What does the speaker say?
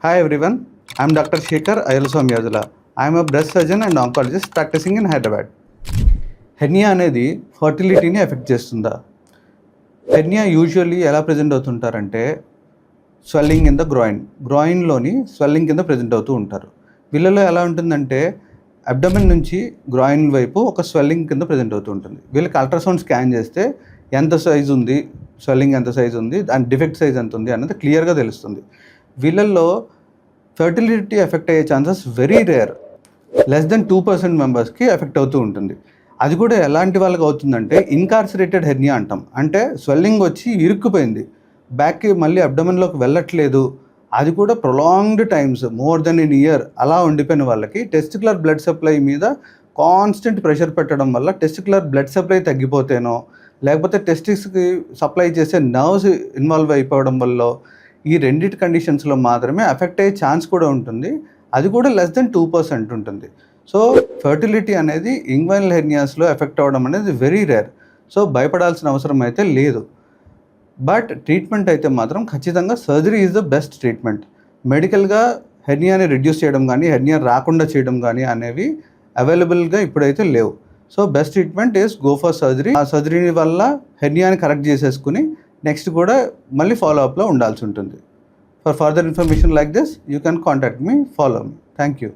Hi everyone, I am Dr. Shekhar Ayalasamyadula. I am a breast surgeon and oncologist practicing in Hyderabad. Hernia అనేది ఫర్టిలిటీని effect చేస్తుందా? Hernia usually ఎలా present అవుతుంటారంటే swelling in the గ్రాయిన్లోని swelling కింద present అవుతూ ఉంటారు. వీళ్ళలో ఎలా ఉంటుందంటే అబ్డమెన్ నుంచి గ్రాయిన్ వైపు ఒక స్వెల్లింగ్ కింద ప్రజెంట్ అవుతూ ఉంటుంది. వీళ్ళకి అల్ట్రాసౌండ్ స్కాన్ చేస్తే ఎంత సైజు ఉంది, స్వెల్లింగ్ ఎంత సైజు ఉంది, దాని డిఫెక్ట్ సైజ్ ఎంత ఉంది అన్నది క్లియర్గా తెలుస్తుంది. వీళ్ళల్లో ఫర్టిలిటీ ఎఫెక్ట్ అయ్యే chances very rare, less than 2% మెంబర్స్కి ఎఫెక్ట్ అవుతూ ఉంటుంది. అది కూడా ఎలాంటి వాళ్ళకి అవుతుందంటే ఇన్కార్సరేటెడ్ హెర్నియా అంటాం. అంటే స్వెల్లింగ్ వచ్చి ఇరుక్కుపోయింది, బ్యాక్కి మళ్ళీ అబ్డమెన్లోకి వెళ్ళట్లేదు, అది కూడా ప్రొలాంగ్డ్ టైమ్స్ మోర్ దెన్ ఎన్ ఇయర్ అలా ఉండిపోయిన వాళ్ళకి టెస్టిక్యులర్ బ్లడ్ సప్లై మీద కాన్స్టెంట్ ప్రెషర్ పెట్టడం వల్ల టెస్టిక్యులర్ బ్లడ్ సప్లై తగ్గిపోతేనో, లేకపోతే టెస్టిక్స్కి సప్లై చేసే నర్వ్స్ ఇన్వాల్వ్ అయిపోవడం వల్ల ఈ రెండింటి కండిషన్స్లో మాత్రమే ఎఫెక్ట్ అయ్యే ఛాన్స్ కూడా ఉంటుంది. అది కూడా లెస్ దెన్ 2% ఉంటుంది. సో ఫర్టిలిటీ అనేది ఇంగ్వైనల్ హెర్నియాస్లో ఎఫెక్ట్ అవ్వడం అనేది వెరీ రేర్. సో భయపడాల్సిన అవసరం అయితే లేదు. బట్ ట్రీట్మెంట్ అయితే మాత్రం ఖచ్చితంగా surgery is the best treatment. మెడికల్గా హెర్నియాని రిడ్యూస్ చేయడం కానీ హెర్నియా రాకుండా చేయడం కానీ అనేవి అవైలబుల్గా ఇప్పుడైతే లేవు. So best treatment is go for surgery. ఆ సర్జరీ వల్ల హెర్నియాని కరెక్ట్ చేసేసుకుని నెక్స్ట్ కూడా మళ్ళీ ఫాలోఅప్లో ఉండాల్సి ఉంటుంది. For further information like this you can contact me, follow me. Thank you.